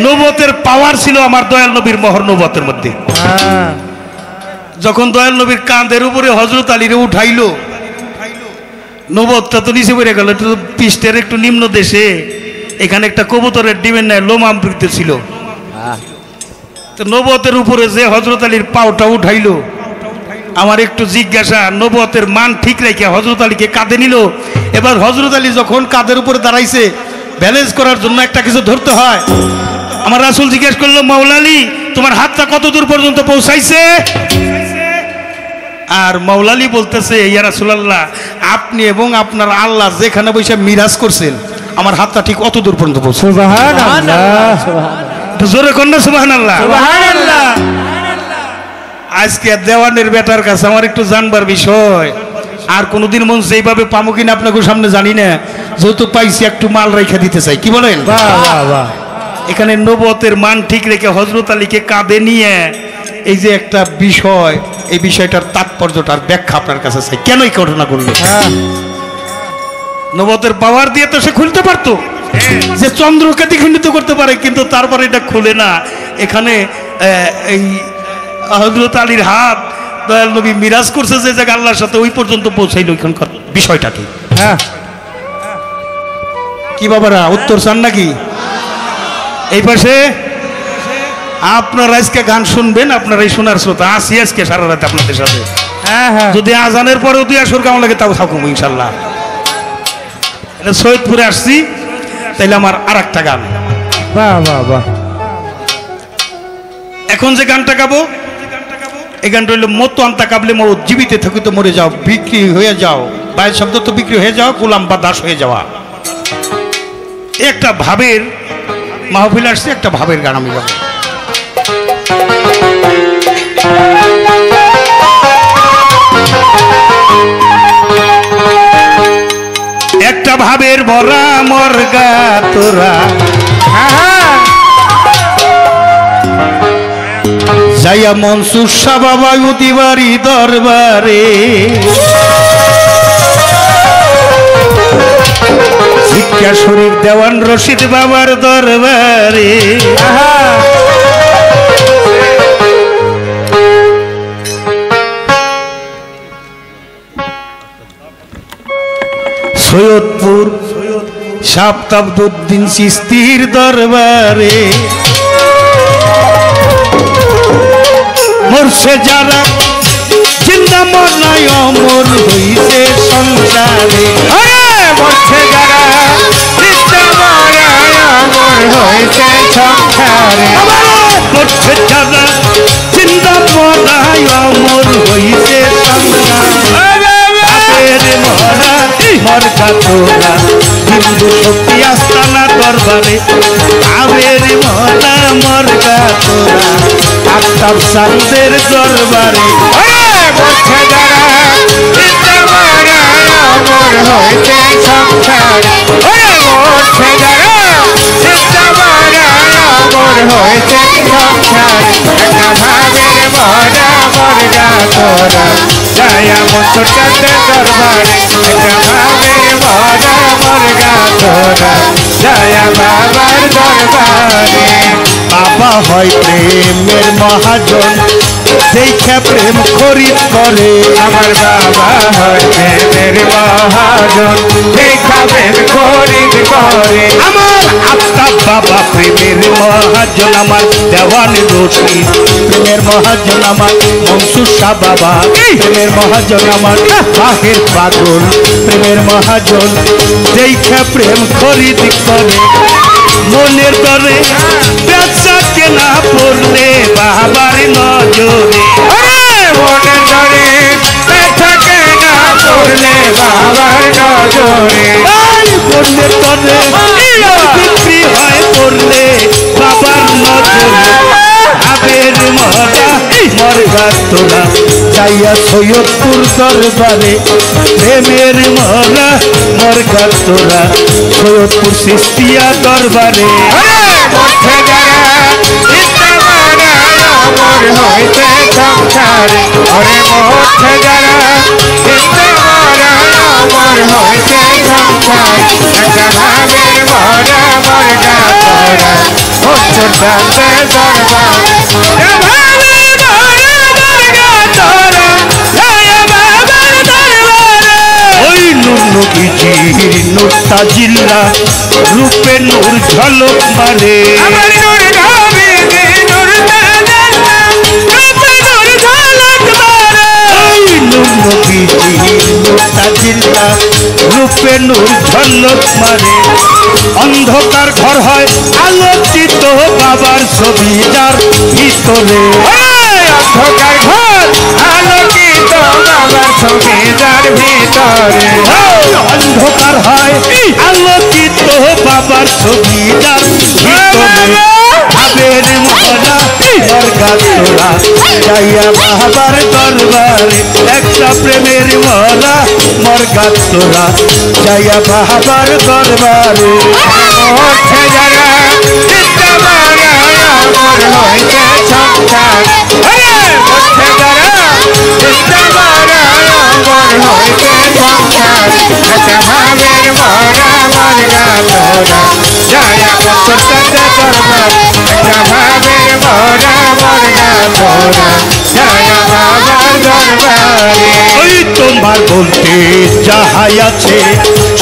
S2: নবতের পাওয়ার ছিল আমার দয়াল নবীর মহর নবতের মধ্যে। যখন দয়াল নবীর কাঁধের উপরে হযরত আলীরে উঠাইলো, নবতটা তো নিচে পড়ে গেল, একটু পৃষ্ঠের একটু নিম্ন দেশে এখানে একটা কবুতরের ডিমের ন্যায় লোম আমৃত ছিল। তো নবতের উপরে যে হযরত আলীর পাওটা উঠাইলো, আমার একটু জিজ্ঞাসা, নবতের মান ঠিক রেখে হযরত আলীকে কাঁধে নিল। এবার হযরত আলী যখন কাঁধের উপরে দাঁড়াইছে, ব্যালেন্স করার জন্য একটা কিছু ধরতে হয়। আমার রাসূল জিজ্ঞেস করলো, মাওলা আলী তোমার হাতটা কত দূর পর্যন্ত পৌঁছাইছে? আর মাওলা আলী বলতেছে, ইয়া রাসূলুল্লাহ আপনি এবং আপনার আল্লাহ যেখানে বসে মিরাজ করছেন, আমার হাতটা ঠিক অত দূর পর্যন্ত পৌঁছে।
S1: সুবহানাল্লাহ সুবহানাল্লাহ,
S2: জোরে কোন না সুবহানাল্লাহ।
S1: সুবহানাল্লাহ।
S2: আজকে দেওয়ানের বেটার কাছে আমার একটু জানবার বিষয়, আর কোনোদিন মন সেইভাবে পামো কিনা আপনাকে সামনে জানি না, যেহেতু পাইছি একটু মাল রেখে দিতে চাই। কি বলেন?
S1: বাহ বাহ বাহ।
S2: এখানে নবতের মান ঠিক রেখে হযরত আলীকে কাঁধে নিয়ে এই যে একটা বিষয়, এই বিষয়টার তাৎপর্যটার ব্যাখ্যা আপনার কাছে চাই, কেন এই ঘটনা করলো? নবতের পাওয়ার দিয়ে তো সে খুলতে পারতো, যে চন্দ্রকে দ্বিখণ্ডিত করতে পারে, কিন্তু তারপরে এটা খুলে না। এখানে এই হযরত আলীর হাত দয়াল নবী মিরাজ করছে যে জায়গা আল্লাহর সাথে, ওই পর্যন্ত পৌঁছাইলো। এখানকার বিষয়টা কি? কি বাবারা উত্তর চান নাকি? এই পাশে আপনারা আজকে গান শুনবেন, আপনারাই শোনার শ্রোতা। আসি আজকে সারা রাত আপনাদের সাথে। যদি আজানের পরেও 2 আসর কেমন লাগে তাও থাকুম ইনশাল্লাহ। এটা সৈয়দপুরে আসছি, তাইলে আমার আর একটা গান।
S1: বাহ বাহ বাহ।
S2: এখন যে গানটা গাবো, এই গানটা হইল মতো আন্তা কাবলে মৌ, জীবিত থাকিতে মরে যাও, বিক্রি হয়ে যাও, বাইরের শব্দ তো বিক্রি হয়ে যাও, গোলাম বা দাস হয়ে যাওয়া। একটা ভাবের মাহফিল আসছে, একটা ভাবের গান আমি গাবো। একটা ভাবের ভরা মর্গা তোরা, যাইয়া মনসুর শাহ বাবা উদিবাড়ি দরবারে, শিক্ষা শরীর দেওয়ান রশিদ বাবার দরবারে, সৈয়দপুর শাহতাবুদ্দিন চিশতির দরবারে, মরছে যারা জিন্দা মরনায় অমর হইছে সংসারে,
S1: মরছে যারা জিন্দা মরায় অমর হইছে সংসারে,
S2: মরছে যারা জিন্দা মরনায় অমর হইছে সংসারে, মরকা তোরা হিন্দু শক্তি আস্তানা দরবারে, আবের মরা মরকা তোরা আফতাব সালদের দরবারে,
S1: মরছে যারা জিন্দা মরায় অমর হইছে সংসারে, মরছে जाया मुसुटाते दरबारे भावे मोरा मुर्गा तोरा जाया बाबार दरबारे
S2: बाबा হয় প্রেমের মহাজন देखा प्रेम खरीद करे
S1: আমার বাবা হয় প্রেমের মহাজন দেখা প্রেম খরিদ করে
S2: আমার আত্মা বাবা প্রেমের মহাজন আমার দেওয়ান রশি প্রেমের মহাজন আমার মনসুর শাহ বাবা প্রেমের মহাজন আমার বাহের পাগল প্রেমের মহাজন দেখা প্রেম খরিদ করে মনের দরে বেচা কেনা পড়লে বাবার নজরে
S1: মনের ধরে ব্যথা কেনা পড়লে বাবার নজরে
S2: মনের দরে বিক্রি হয় পড়লে বাবার নজরে আবের মরা মরগা তোরা যাইয়া সৈয়দপুর দরবারে প্রেমের মরা মরগা তোরা সৈয়দপুর সিস্তিয়া দরবারে
S1: মধ্যে যারা চিন্তা মারা অমর হইতে সংসারে ওরে মধ্যে যারা চিন্তা মারা অমর হইতে সংসারে একটা ভাবের মরা মরগা তোরা মধ্যে জানতে দরবার
S2: নুরতা জিল্লা রূপে নূর ঝলক মারে
S1: আমার নূর ধাবে নূর
S2: নুরতা জিল্লা রূপে নূর ঝলক মারে অন্ধকার ঘর হয় আলোচিত বাবার ছবি যার ভিতরে
S1: অন্ধকার ঘর আলোকিত বাবার ছবি যার ভিতরে
S2: অন্ধকার হয় আলোকিত বাবার ছবি যার ভিতরে ভাবের মরা মরগা তোরা যাইয়া বাবার দরবারে একটা প্রেমের মরা মরগা তোরা যাইয়া বাবার দরবারে
S1: মধ্যে যারা চিন্তা মারা অমর হইতে সংসার মধ্যে যারা চিন্তা মারা অমর হইতে সংসার একটা ভাবের মরা মরগা তোরা যায়া মুসুটাতে দরবার একটা ভাবের মরা মরগা তোরা যায়া বাবার দরবারে
S2: ওই তোমার বলতে যাহাই আছে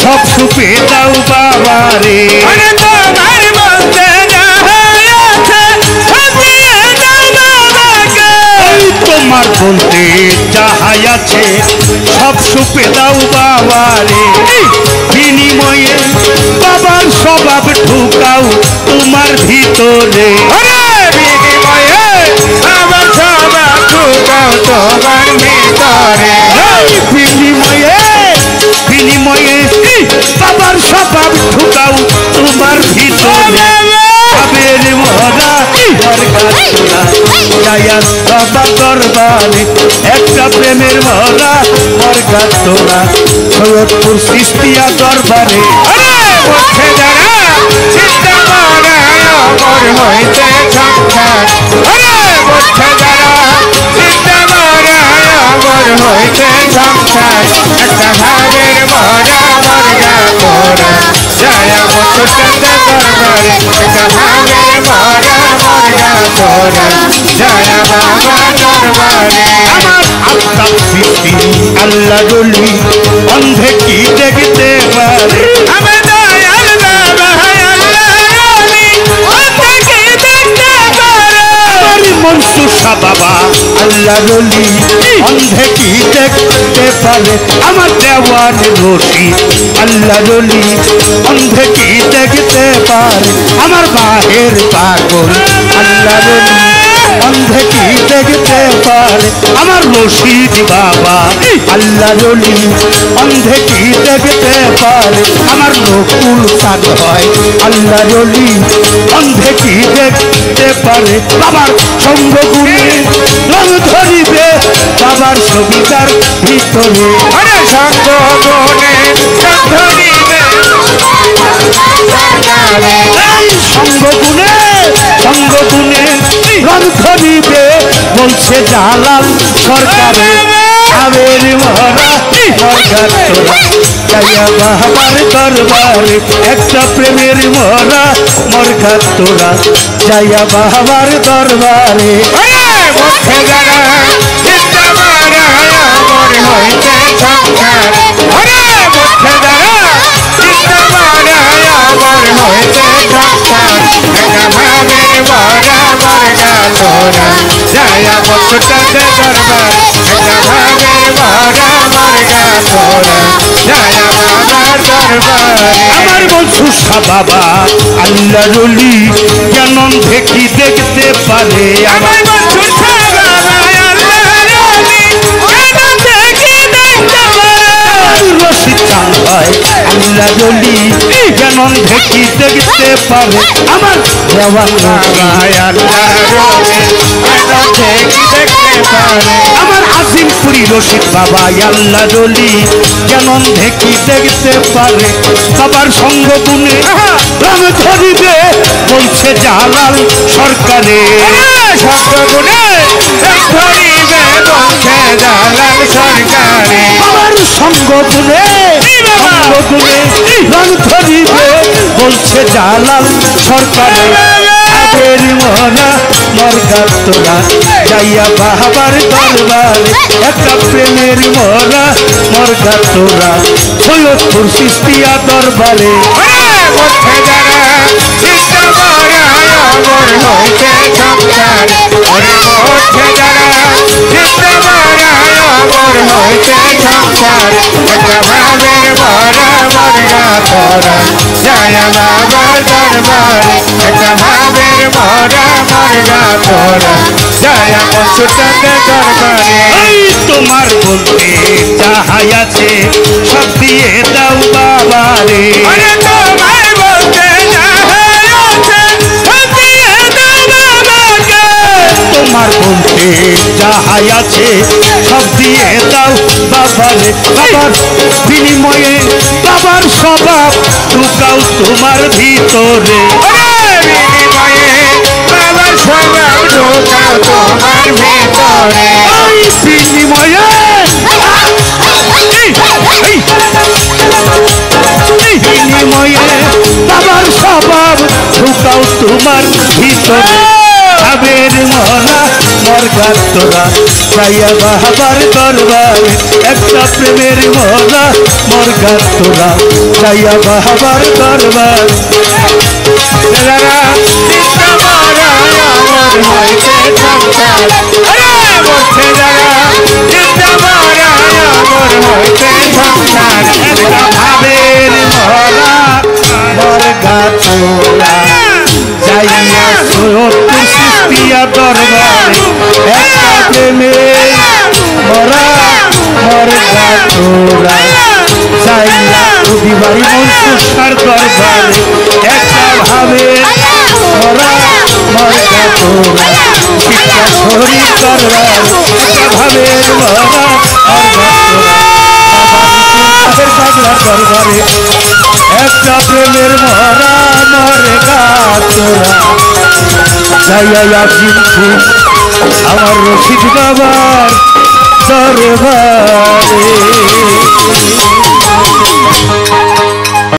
S2: সব সুপে দাও বাবারে
S1: আরে তোমার বলতে যাহাই আছে সব দিয়ে দাও বাবাকে
S2: ওই তোমার বলতে যাহাই আছে সব সুপে দাও বাবারে বিনিময়ে বাবার স্বভাব ঢুকাও তোমার ভিতরে
S1: বিনিময়ে আমার সবার ঢুকাও তোমার ভিতরে
S2: বিনিময়ে বিনিময়ে বাবার স্বভাব ঢুকাও তোমার ভিতরে আবের মরা যাইয়া বাবা দরবারে একটা প্রেমের মরা মরগা তোরা সৈয়দপুর সিস্তিয়া দরবারে
S1: মধ্যে যারা চিন্তা মারা অমর হইতে সংসার মধ্যে যারা চিন্তা মারা অমর হইতে সংসার একটা ভাবের মরা মরগা তোরা যায়া মুসুটাতে দরবারে একটা ভাবের মরা মরগা তোরা যায়া বাবা দরবারে
S2: আমার আত্মা সৃষ্টি আল্লাহ গলি অন্ধে কি দেখতে পারে
S1: আমার দয়াল বাবা আল্লাহ অন্ধে কি দেখতে পারে
S2: আমার মনসুর শাহ বাবা আল্লাহ গলি অন্ধে কি দেখতে পারে আমার দেওয়ান রশি আল্লাহ গলি অন্ধে কি দেখতে পারে আমার বাহের পাগল আল্লাহ গলি অন্ধে কি দেখতে পারে আমার রশিদ বাবা আল্লাহ রলি অন্ধে কি দেখতে পারে আমার নকুল চাঁদ হয় আল্লাহ রলি অন্ধে কি দেখতে পারে বাবার সঙ্গ গুণে রং ধরিবে বাবার ছবিটার ভিতরে
S1: আরে সঙ্গ গুণে ধরিবে
S2: সঙ্গ গুণে রং ধরিবে বলছে জালাল সরকারে ভাবের মরা মরঘাট তোরা যাইয়া বাবার দরবারে একটা প্রেমের মরা মরঘাট তোরা যাইয়া বাবার দরবারে
S1: মুখে যারা চিন্তা মারা মর হইতে সংসার মুখে যারা চিন্তা মারা মর হইতে সংসার একটা ভাবের মরা মরঘাট তোরা যাইয়া বছরটাতে দরবার একটা ভাবের মরা মরঘাট তোরা যাইয়া বাবার দরবারে
S2: আমার বংশুষা বাবা আল্লাহ রলি কেন দেখি দেখতে পারে
S1: আমার বন্ধুর বাবা
S2: রশিদ চান হয় আল্লাহ রলি কেন দেখি দেখতে পারে আমার দেওয়ান আমার আজিমপুরি রশিদ বাবা আল্লাহ রলি কেন দেখি দেখতে পারে বাবার সঙ্গ গুণে রাম ধরিবে বলছে জালাল সরকারে বাবার সঙ্গ গুণে রাম ধরিবে বলছে জালাল সরকারে আবের মরা মরঘাট তোরা যাইয়া বাবার দরবারে একটা প্রেমের মরা মরঘাট তোরা সৈয়দপুর সিস্তিয়া দরবারে
S1: জয়া বাবার দরবারে একটা ভাবের মরা মরঘা তোরা জয়া বছরটাতে দরবারে
S2: এই তোমার বলতে যাহাই আছে সব দিয়ে দাও বাবারে
S1: তোমার বলতে
S2: তোমার বলতে যাহাই আছে সব দিয়ে দাও বাবারে বাবার বিনিময়ে বাবার স্বভাব ঢুকাও তোমার ভিতরে
S1: বাবার স্বভাব ঢোকাও তোমার ভিতরে
S2: বিনিময়ে বিনিময়ে বাবার স্বভাব ঢুকাও তোমার ভিতরে ভাবের মরা মরঘাট তোরা যাইয়া বাবার দরবারে একটা প্রেমের মরা মরঘাট তোরা যাইয়া বাবার দরবার ভাবের মরা মরঘাট তোরা যাইয়া সৈয়দপুর সিস্তিয়া দরবারে একটা প্রেমের মরা মরঘাট তোরা যাইয়া উদিবাড়ি মনসুর দরবারে একটা ভাবের মরা মরঘাট তোরা শিক্ষা শরী দরবারে একটা ভাবের মরা মরঘাট তোরা দরবারে একটা প্রেমের মরা মরঘাট তোরা যাইয়া আজিমপুর আমার রশিদ বাবার দরবারে